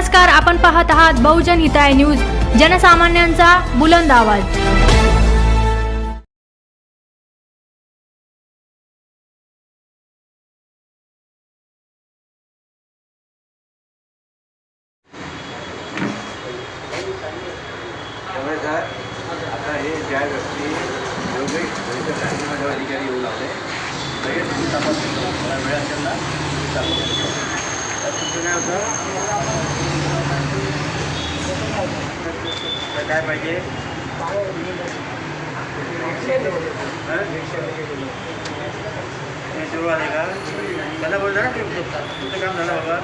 नमस्कार, आपण पाहत आहात बहुजन हिताय न्यूज, जनसामान्यांचा बुलंद आवाज। आता हे ज्या व्यक्ती योग्य बँकेमध्ये अधिकारी येऊ लागले लगेच तुम्ही तपासून वेळ असेल ना चालू तुमचं काय होतं काय पाहिजे सुरू आहे का मला बोल जरा तुमचं काम झालं बाबा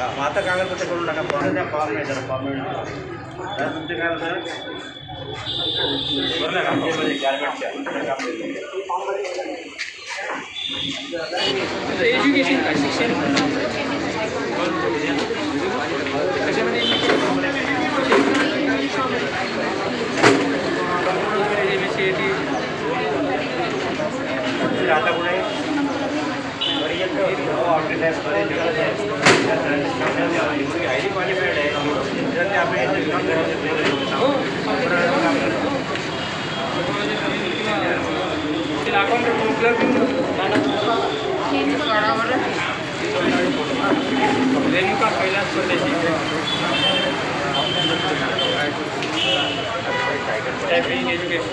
मग आता कागदपत्र करून टाका फॉर्म नाही जरा फॉर्म तुमचे काय होतं बरं ना आमच्यामध्ये गार्मेंटच्या काम एज्युकेशन का शिक्षण आता पुढे हायली क्वालिफाईड आहे तर ते आपण रेणुका कैलास परदेशी टायपिंग एज्युकेशन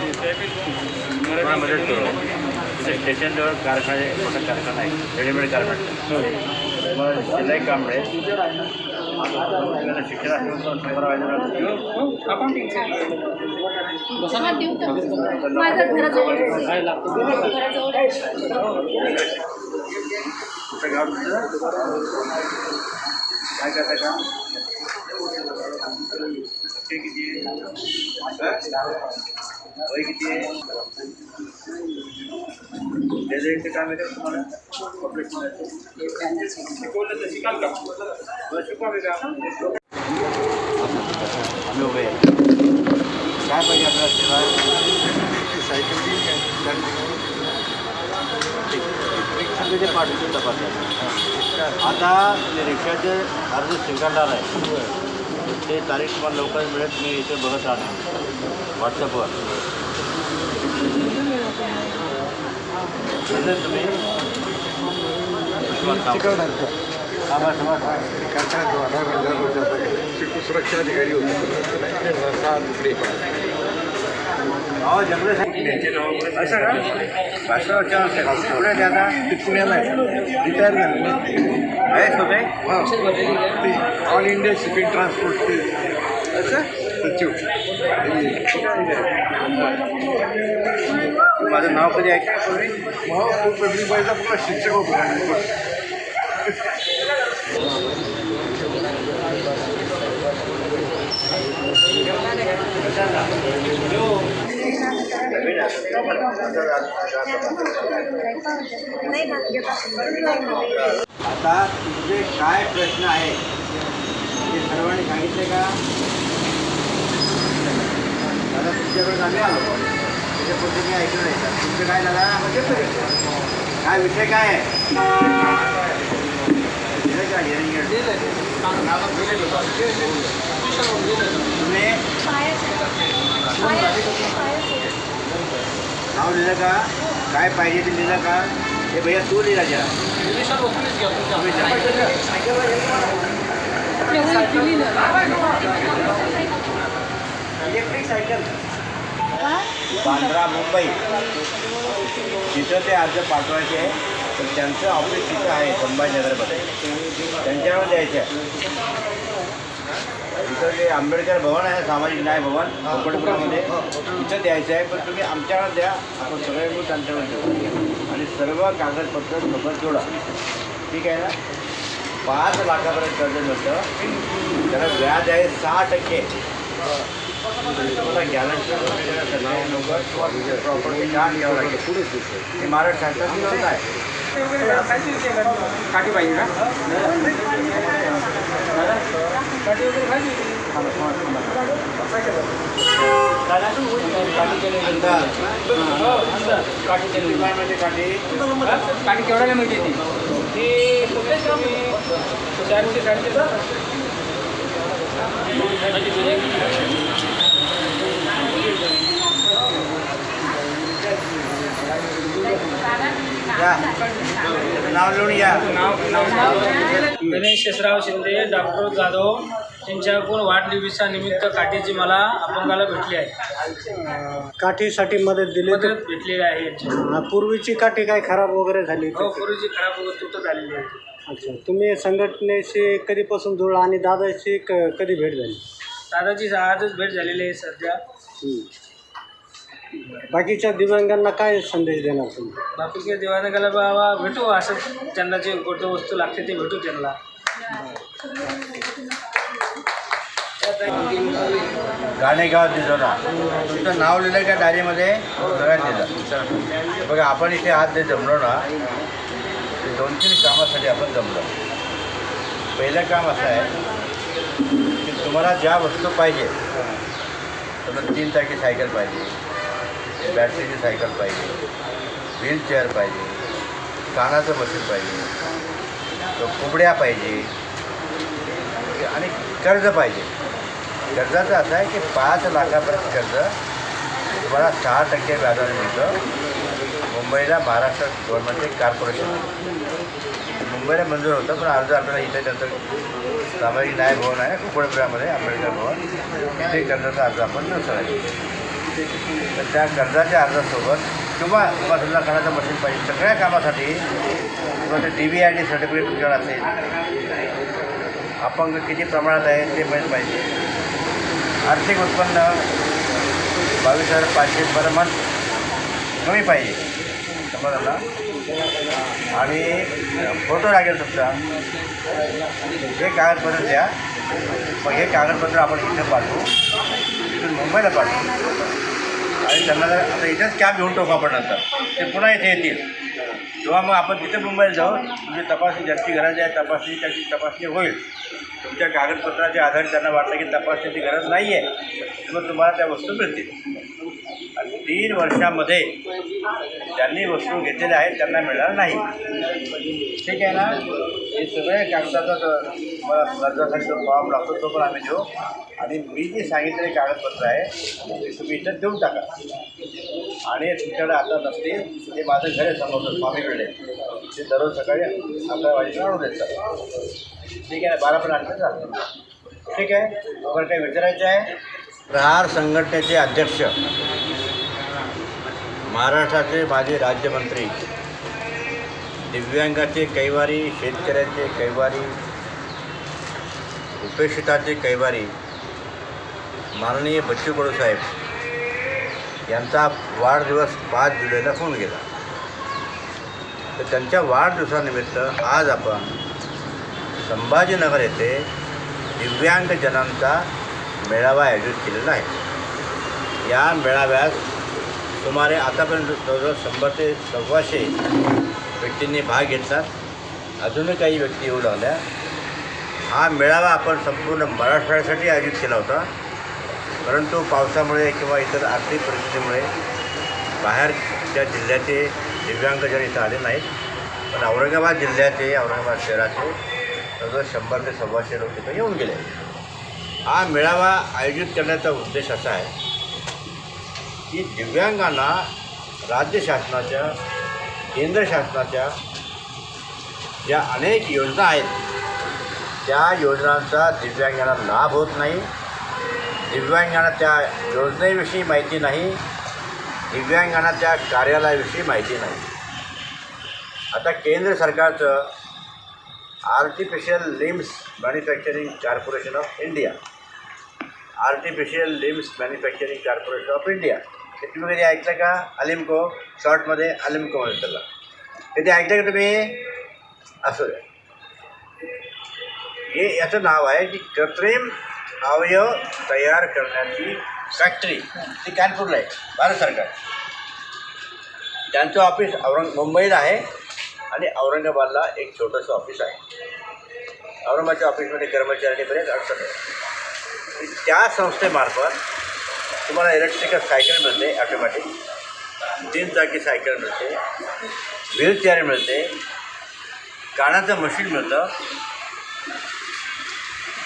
स्टेशनजवळ कारखाने मोठा कारखाना आहे रेडीमेड गार्मेंट मग शिलाई काम मिळेल शिक्षण सुपरवायझर कुठं गाव काय करता काम किती वय किती आहे डेझाईनचं काम आहे का तुम्हाला शिकवलं तर शिकाल का शिकवावे का आम्ही उभे काय पाहिजे आपल्याला सेवा सायकल रिक्षाचे पाठवून तपासतात आता रिक्षाचे अर्ज स्वीकारणार आहे ते तारीख तुम्हाला लवकर मिळत मी इथे बघत राहणार व्हॉट्सअपवर तुम्ही सुरक्षा अधिकारी असं का भाषा पुण्याला रिटायर झाले आहेच होते ऑल इंडिया शिपिंग ट्रान्सपोर्ट असं सचिव माझं नाव कधी ऐकलं पूर्वी पब्लिक बाईचा पुन्हा शिक्षक होतो आता तुझे काय प्रश्न आहे ते सर्वांनी सांगितले का दादा तुमच्याकडे आम्ही आलो त्याच्या पुढे मी ऐकलं नाही का तुमचं काय दादा काय विषय काय आहे तुम्ही नाव लिहिलं का काय पाहिजे ते लिहिलं का हे भैया तू लिहिला जरा इलेक्ट्रिक सायकल बांद्रा मुंबई तिथं ते अर्ज पाठवायचे आहे तर त्यांचं ऑफिस तिथं आहे संभाजीनगरमध्ये त्यांच्यावर द्यायचं आहे तिथं जे आंबेडकर भवन आहे सामाजिक न्याय भवन कोकणपुरामध्ये तिथं द्यायचं आहे पण तुम्ही आमच्याकडे द्या आपण सगळे मिळून त्यांच्यावर देऊ आणि सर्व कागदपत्र सोबत जोडा ठीक आहे ना 5 लाखापर्यंत कर्ज मिळतं त्याला व्याज आहे 6%. तुम्हाला गॅरंटर सरकारी नोकर किंवा प्रॉपर्टी छान घ्यावं लागेल पुढेच हे महाराष्ट्र शासनाची योजना आहे. काठी पाहिजे का काठी वगैरे पाहिजे काठी केवढ्याला मिळते ती या नाव लिहून या. गणेश शेषराव शिंदे, डॉक्टर जाधव यांच्याकडून वाढदिवसा निमित्त काठीची मला अपंगाला भेटली आहे. काठीसाठी मदत दिली तर मदत भेटलेली आहे यांच्या. पूर्वीची काठी काय खराब वगैरे झाली हो, पूर्वीची खराब वगैरे तुटत झालेली आहे. अच्छा, तुम्ही संघटनेशी कधीपासून जुळला आणि दादाशी कधी भेट झाली? दादाची आजच भेट झालेली आहे सध्या. बाकीच्या दिव्यांगांना काय संदेश देणार तुम्ही? बाकीच्या दिवाणकाला बाबा भेटू, असं त्यांना जे कोणत्या वस्तू लागते ते भेटू त्यांना. गाणेगाव दिसोना तुमचं नाव लिहिलं का डायरीमध्ये सगळ्यात लिहिलं. बघा आपण इथे आज जे जमलो ना, ते 2-3 कामासाठी आपण जमलो. पहिलं काम असं आहे की तुम्हाला ज्या वस्तू पाहिजे, तुम्हाला 3 चाकी सायकल पाहिजे, बॅटरीची सायकल पाहिजे, व्हीलचेअर पाहिजे, कानाचं मशीन पाहिजे, तो कुबड्या पाहिजे आणि कर्ज पाहिजे. कर्जाचं असं आहे की 5 लाखापर्यंत कर्ज तुम्हाला 6% व्याजाने मिळतं. मुंबईला महाराष्ट्र गव्हर्नमेंटचे कॉर्पोरेशन मुंबईला मंजूर होतं, पण अर्ज आपल्याला इथे त्यांचं सामाजिक न्याय भवन आहे कुपडपुरामध्ये, आंबेडकर भवन, तिथे कर्जाचा अर्ज आपण नसायला. तर त्या कर्जाच्या अर्जासोबत किंवा समजा कानाचं मशीन पाहिजे, सगळ्या कामासाठी किंवा ते DBID सर्टिफिकेट तुमच्याकडे असेल, अपंग किती प्रमाणात आहे ते माहीत पाहिजे, आर्थिक उत्पन्न 22,500 पर मंथ कमी पाहिजे समजा, आणि फोटो लागेल तुमचा. हे कागदपत्र द्या. मग हे कागदपत्र आपण इथं पाठवू, इथून मुंबईला पाठवू, आणि त्यांना जर आता इथेच कॅब घेऊन टाकू आपण नंतर, ते पुन्हा इथे येतील, किंवा मग आपण तिथे मुंबईला जाऊ. म्हणजे तपासणी ज्याची गरज आहे तपासणी त्याची तपासणी होईल. तुमच्या कागदपत्राच्या आधारे त्यांना वाटलं की तपासण्याची गरज नाही आहे, मग तुम्हाला त्या वस्तू मिळतील. आणि 3 वर्षामध्ये ज्यांनी वस्तू घेतलेल्या आहेत त्यांना मिळणार नाही. ठीक आहे ना? हे सगळे कागदाचा मला कर्जासाठी जो फॉर्म लागतो तो पण आम्ही देऊ, आणि मी जे सांगितलेले कागदपत्र आहे ते तुम्ही इथं देऊन टाका. आणि तुमच्याकडे आता नसतील, ते माझं घर आहे समोर स्वामीकडे, ते दररोज सकाळी 11 वाजेला आणून देतात. ठीक आहे ना? 12 पण आणलं चालतं. ठीक आहे? वगैरे काही विचारायचं आहे? प्रहार संघटनेचे अध्यक्ष, महाराष्ट्राचे माजी राज्यमंत्री, दिव्यांगाचे कैवारी, शेतकऱ्यांचे कैवारी, उपेक्षिताचे कैवारी माननीय बच्चू कडू साहेब यांचा वाढदिवस 5 जुलैला होऊन गेला. तर त्यांच्या वाढदिवसानिमित्त आज आपण संभाजीनगर येथे दिव्यांगजनांचा मेळावा आयोजित केलेला आहे. या मेळाव्यात सुमारे आतापर्यंत जवळजवळ 100 ते 125 व्यक्तींनी भाग घेतला. अजूनही काही व्यक्ती येऊ लागल्या. हा मेळावा आपण संपूर्ण मराठवाड्यासाठी आयोजित केला होता, परंतु पावसामुळे किंवा इतर आर्थिक परिस्थितीमुळे बाहेरच्या जिल्ह्याचे दिव्यांगजन इथं आले नाहीत. पण औरंगाबाद जिल्ह्याचे, औरंगाबाद शहराचे जवळजवळ 100 ते 125 लोक तिथं येऊन गेले. हा मेळावा आयोजित करण्याचा उद्देश असा आहे की दिव्यांगांना राज्य शासनाच्या, केंद्र शासनाच्या ज्या अनेक योजना आहेत त्या योजनांचा दिव्यांगांना लाभ होत नाही, दिव्यांगांना त्या योजनेविषयी माहिती नाही, दिव्यांगांना त्या कार्यालयाविषयी माहिती नाही. आता केंद्र सरकारचं artificial limbs manufacturing corporation of India, artificial limbs manufacturing corporation of India, हे तुम्ही कधी ऐकलं का? अलिम्को, शॉर्टमध्ये अलिम्को म्हणतात त्याला. कधी ऐकलं का तुम्ही? असं हे याचं नाव आहे की कृत्रिम अवयव तयार करण्याची फॅक्टरी, ती कानपूरला आहे, भारत सरकार. त्यांचं ऑफिस मुंबईला आहे आणि औरंगाबादला एक छोटंसं ऑफिस आहे. औरंगाबादच्या ऑफिसमध्ये कर्मचारी बरेच अडचण आहे. त्या संस्थेमार्फत तुम्हाला इलेक्ट्रिकल सायकल मिळते, ऑटोमॅटिक 3 चाकी सायकल मिळते, व्हीलचेअर मिळते, कानाचं मशीन मिळतं,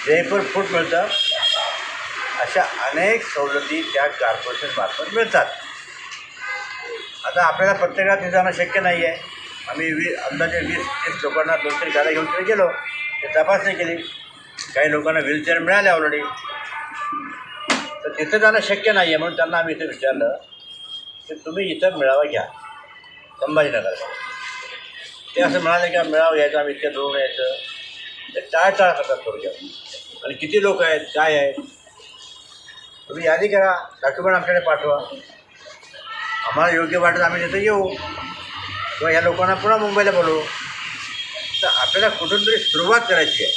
जयपूर फूट मिळतं, अशा अनेक सवलती त्या कॉर्पोरेशनमार्फत मिळतात. आता आपल्याला प्रत्येकाला तिथे जाणं शक्य नाही आहे. आम्ही अंदाजे 20-30 लोकांना 2-3 गाड्या घेऊन तिथे गेलो, ते तपासणी केली. काही लोकांना व्हीलचेअर मिळाले ऑलरेडी, तर तिथं जाणं शक्य नाही आहे. म्हणून त्यांना आम्ही इथे विचारलं की तुम्ही इथं मेळावा घ्या संभाजीनगरला. ते असं म्हणाले की मेळावा घ्यायचा, आम्ही इतक्या दूरून यायचं. ते टाळटाळ करतात थोडक्यात. आणि किती लोक आहेत, काय आहेत, तुम्ही यादी करा, डॉक्युमेंट आमच्याकडे पाठवा, आम्हाला योग्य वाटत आम्ही तिथं येऊ किंवा ह्या लोकांना पुन्हा मुंबईला बोलवू. तर आपल्याला कुठून तरी सुरुवात करायची आहे.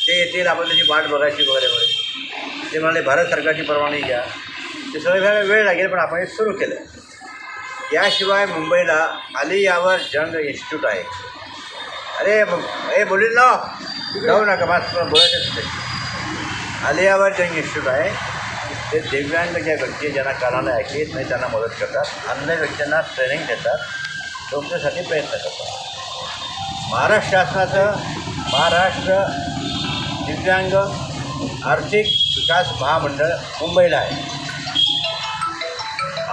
ते येतील, आपण त्याची वाट बघायची वगैरे वगैरे. ते म्हणाले भारत सरकारची परवानगी घ्या. ते सगळं वेळ लागेल, पण आपण हे सुरू केलं. याशिवाय मुंबईला आलियावर जंग इन्स्टिट्यूट आहे. अरे हे बोलील ना, जाऊ नका, मला बोलायचं तिथे. आलियावर जंग इन्स्टिट्यूट आहे. ते दिव्यांग ज्या व्यक्ती ज्यांना कानाला ऐकू येत नाही त्यांना मदत करतात, अन्य व्यक्तींना ट्रेनिंग देतात, तुमच्यासाठी प्रयत्न करतात. महाराष्ट्र शासनाचं महाराष्ट्र दिव्यांग आर्थिक विकास महामंडळ मुंबईला आहे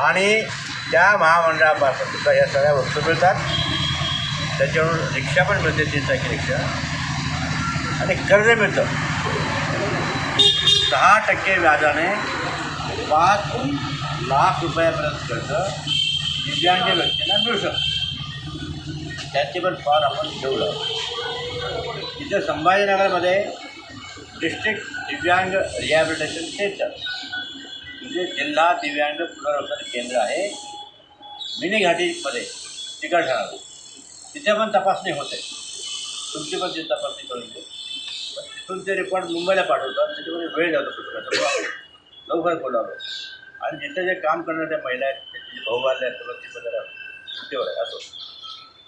आणि त्या महामंडळापासून सुद्धा या सगळ्या वस्तू मिळतात. त्याच्यावरून रिक्षा पण मिळते, 3 चाकी रिक्षा, आणि कर्ज मिळतं 6% व्याजाने 5 लाख रुपयापर्यंत कर्ज दिव्यांग व्यक्तींना मिळू शकतं. त्याचे पण फार आपण ठेवलं. इथं संभाजीनगरमध्ये डिस्ट्रिक्ट दिव्यांग रिहॅबिलिटेशन सेंटर म्हणजे जिल्हा दिव्यांग पुनर्वसन केंद्र आहे मिनी घाटीमध्ये चिकलठाणा. तिथे पण तपासणी होते, तुमची पण ती तपासणी करून घे. तिथून ते रिपोर्ट मुंबईला पाठवतात, त्याच्यामध्ये वेळ जातो पुस्तकाचा. लवकर बोलावं. आणि जिथे जे काम करणाऱ्या महिला आहेत, त्याचे भाऊ बांधले आहेत, ती पण जरा सुट्टीवर आहे असो.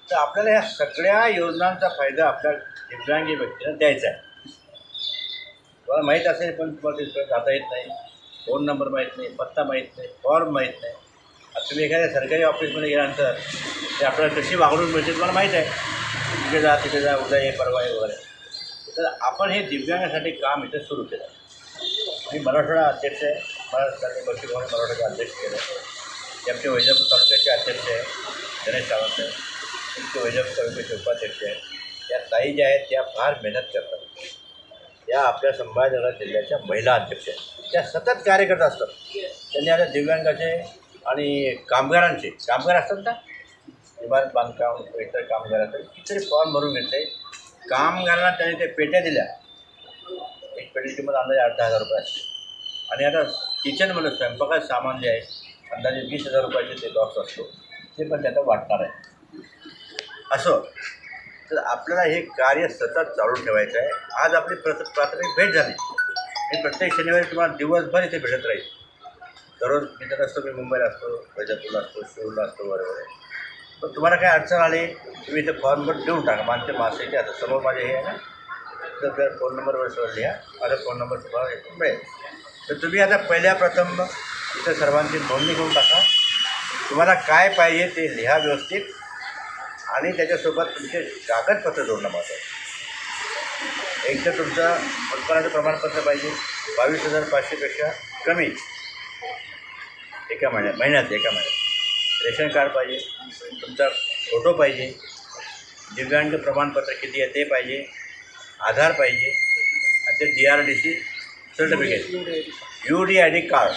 तर आपल्याला ह्या सगळ्या योजनांचा फायदा आपल्या दिव्यांगी व्यक्तीला द्यायचा आहे. तुम्हाला माहीत असेल, पण तुम्हाला तिथं जाता येत नाही, फोन नंबर माहीत नाही, पत्ता माहीत नाही, फॉर्म माहीत नाही. आता तुम्ही एखाद्या सरकारी ऑफिसमध्ये गेल्यानंतर ते आपल्याला कशी वागणूक मिळते तुम्हाला माहीत आहे. तिथे जा, तिथे जा, उद्या ये, परवा ये वगैरे. तर आपण हे दिव्यांगासाठी काम इथे सुरू केलं. मी मराठवाडा अध्यक्ष आहे, महाराष्ट्राचे बक्षीभवनी मराठवाड्याचे अध्यक्ष केलं. ते आमचे वैजापूर तालुक्याचे अध्यक्ष आहे गणेश सावंत आहे. तुमचे वैजापूर तालुक्याचे उपाध्यक्ष आहे. या ताई ज्या आहेत त्या फार मेहनत करतात. या आपल्या संभाजीनगर जिल्ह्याच्या महिला अध्यक्ष आहेत. त्या सतत कार्य करत असतात. त्यांनी आता दिव्यांगाचे आणि कामगारांचे कामगार असतात ना, इमारत बांधकाम इतर कामगारांचे कितीतरी फॉर्म भरून घेतले. कामगारांना त्यांनी ते पेट्या दिल्या. एक पेटीची किंमत अंदाजे 8-10 हजार रुपये असते. आणि आता किचनमध्ये स्वयंपाकाचं सामान जे आहे अंदाजे 20,000 रुपयाचे ते बॉक्स असतो, ते पण त्याचा वाटणार आहे. असं तर आपल्याला हे कार्य सतत चालू ठेवायचं आहे. आज आपली प्राथमिक भेट झाली. मी प्रत्येक शनिवारी तुम्हाला दिवसभर इथे भेटत राहील. दररोज मी तर असतो, मी मुंबईला असतो, वैजापूरला असतो, शिरूरला असतो, बरोबर आहे. पण तुम्हाला काय अडचण आली तुम्ही इथे फॉर्मवर देऊन टाका. माझे मासेचे आता समोर माझे हे आहे ना, तर त्या फोन नंबरवर लिहा. माझा फोन नंबर तुम्हाला इथून मिळेल. तर तुम्ही आता पहिल्या प्रथम इथं सर्वांची नोंदणी करून टाका. तुम्हाला काय पाहिजे ते लिहा व्यवस्थित, आणि त्याच्यासोबत तुमचे कागदपत्र जोडणं महत्त्वाचं. एक तर तुमचं उत्पन्नाचं प्रमाणपत्र पाहिजे, 22,500पेक्षा कमी एका महिन्यात. रेशन कार्ड पाहिजे, तुमचा फोटो पाहिजे, दिव्यांग प्रमाणपत्र किती आहे ते पाहिजे, आधार पाहिजे, आणि ते DRDC सर्टिफिकेट, UDID कार्ड.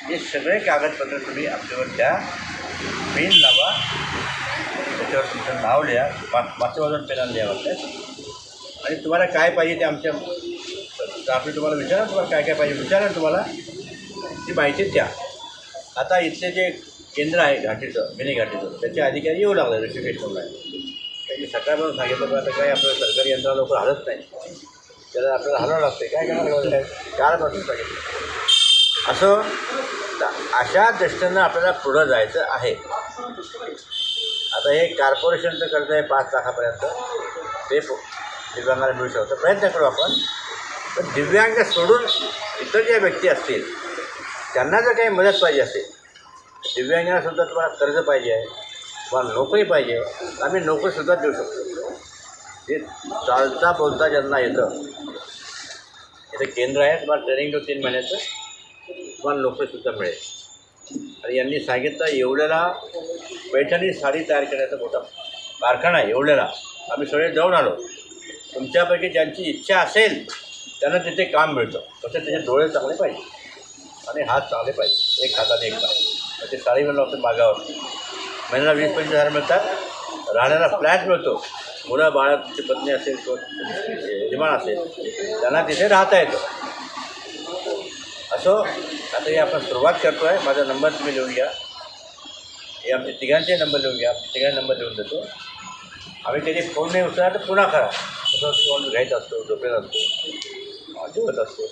हे सगळे कागदपत्र तुम्ही आपल्यावर द्या. पेन लावा, त्याच्यावर तुमचं नाव लिहा, मागच्या बाजूला पेनाला लिहा वाटतं. आणि तुम्हाला काय पाहिजे ते आमच्या आपली तुम्हाला विचारा, तुम्हाला काय काय पाहिजे विचारा, तुम्हाला ती माहिती द्या. आता इथले जे केंद्र आहे घाटीचं, मिनी घाटीचं, त्याचे अधिकारी येऊ लागले ऋषिकेशला. त्यांनी सकाळपासून सांगितलं पण आता काय आपलं सरकारी यंत्रणा लवकर हलत नाही, त्याला आपल्याला हलवावं लागतं. काय करायला कालपासून सांगितलं. असं अशा दृष्टीनं आपल्याला पुढं जायचं आहे. आता हे कॉर्पोरेशनचं कर्ज आहे 5 लाखापर्यंत, ते दिव्यांगाला मिळू शकतं. प्रयत्न करू आपण. पण दिव्यांग सोडून इतर ज्या व्यक्ती असतील त्यांना जर काही मदत पाहिजे असेल, दिव्यांगांनासुद्धा तुम्हाला कर्ज पाहिजे आहे, तुम्हाला नोकरी पाहिजे, आम्ही नोकरीसुद्धा देऊ शकतो. ते चालता बोलता ज्यांना येतं, इथं केंद्र आहे, तुम्हाला ट्रेनिंग तो 3 महिन्याचं, तुम्हाला नोकरीसुद्धा मिळेल. आणि यांनी सांगितलं एवढ्याला पैठणी साडी तयार करण्याचा मोठा कारखाना आहे. एवढ्याला आम्ही सगळे जाऊन आलो. तुमच्यापैकी ज्यांची इच्छा असेल त्यांना तिथे काम मिळतं. तसं त्याचे डोळे चांगले पाहिजे आणि हात चांगले पाहिजे, एक हाताने एक पाय. मग ते साडी मिळलं होतं मागावर, महिन्याला 20-25 हजार मिळतात. राहण्याला फ्लॅट मिळतो. मुलं बाळा, तुमची पत्नी असेल किंवा यजमान असेल त्यांना तिथे राहता येतं. असो, आता हे आपण सुरुवात करतो आहे. माझा नंबर तुम्ही लिहून घ्या. हे आमचे तिघांचे नंबर लिहून घ्या. तिघांचे नंबर लिहून देतो. आम्ही कधी फोन नाही उचलला तर पुन्हा करा. तसं फोन घ्यायचा असतो, झोपेत असतो, जेवत असतो.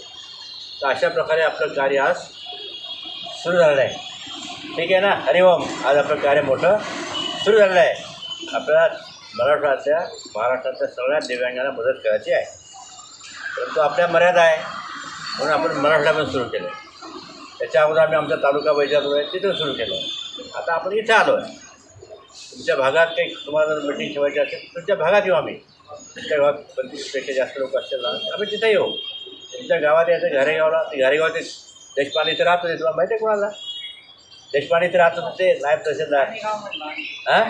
तर अशा प्रकारे आपलं कार्य आज सुरू झालं आहे. ठीक आहे ना? हरिओम. आज आपलं कार्य मोठं सुरू झालं आहे. आपल्याला महाराष्ट्रातल्या सगळ्या दिव्यांगांना मदत करायची आहे. परंतु आपल्या मर्यादा आहे म्हणून आपण मराठवाड्यामध्ये सुरू केलं आहे. त्याच्या अगोदर आम्ही आमचा तालुका वैजापूर आहे तिथं सुरू केलं आहे. आता आपण इथं आलो आहे. तुमच्या भागात काही तुम्हाला जर मीटिंग ठेवायची असेल तुमच्या भागात येऊ आम्ही. तुमच्या गावात 25पेक्षा जास्त लोक असतील ना, आम्ही तिथं येऊ. तुमच्या गावात यायचं घारेगावला. ते घारेगाव ते देशपांडे इथं राहत होते. तुला माहिती आहे कोणाला? देशपांडे इथं राहत होते, नायब तहसीलदार. हां,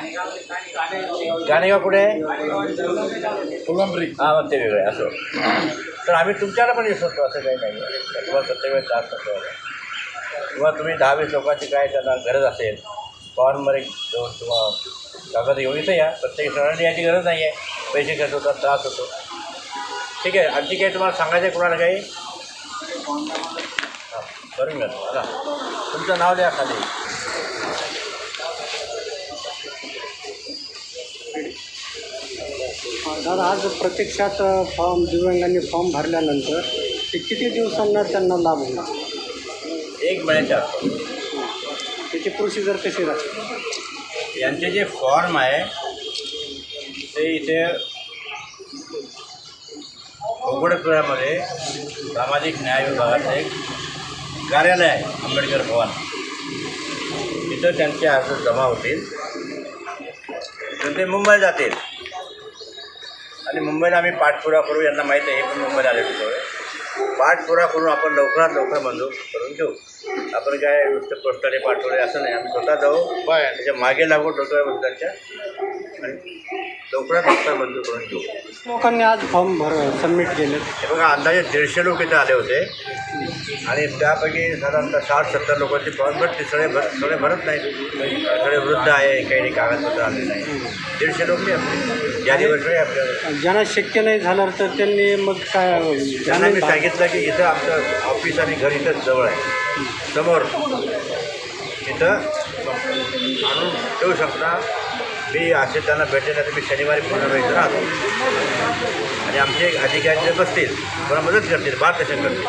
गाणेगाव कुठे आहे? फुलंब्री. हां, मग ते वेगळं आहे. असो, तर आम्ही तुमच्याला पण विश्वास करतो. असं काही नाही. तुम्हाला प्रत्येक वेळेस त्रास करतो किंवा तुम्ही 10-20 लोकांची काय त्यांना गरज असेल, फॉर्मवर घेऊन किंवा कागद घेऊन इथं या. प्रत्येक सणांनी याची गरज नाही आहे. पैसे खर्च होतात, त्रास होतो. ठीक आहे. आणखी काही तुम्हाला सांगायचं आहे कोणाला काही? हां, करून घ्या. आता तुमचं नाव द्या खाली. दादा, आज प्रत्यक्षात दिव्यांगांनी फॉर्म भरल्यानंतर ते किती दिवसांना त्यांना लाभ होणार? 1 महिन्याच्या आसपास. त्याची प्रोसिजर कशी राहते? यांचे जे फॉर्म आहे ते इथे कोगडपुरामध्ये सामाजिक न्याय विभागाचं एक कार्यालय आहे, आंबेडकर भवन. तिथं त्यांचे अर्ज जमा होतील. तर ते मुंबईला जातील आणि मुंबईला आम्ही पाठपुरावा करू. यांना माहीत आहे हे पण मुंबईला आले होते. पाठपुरावा करून आपण लवकरात लवकर मंजूर करून घेऊ. आपण काय नुसतं पोस्टाने पाठवले असं नाही. आम्ही स्वतः जाऊ, त्याच्या मागे लागू डोक्यावर त्यांच्या आणि लवकरात लवकर मंजूर करून घेऊ. लोकांनी आज फॉर्म सबमिट केले. हे बघा, अंदाजे 150 लोक इथं आले होते आणि त्यापैकी साधारणतः 60-70 लोकांचे फॉर्म भरते. सगळे भरत नाही. सगळे वृद्ध आहे, काही कागदपत्र आले नाही. 150 लोक नाही आपले जानेवारी आपल्याला. ज्यांना शक्य नाही झालं तर त्यांनी मग काय? त्यांना मी सांगितलं की इथं आमचं ऑफिस आणि घर इथंच जवळ आहे, समोर. इथं आणून ठेवू शकता. मी असे त्यांना भेटण्यासाठी मी शनिवारी पुन्हा इथं राहतो आणि आमचे अधिकारी जे बसतील मला मदत करतील, मार्गदर्शन करतील.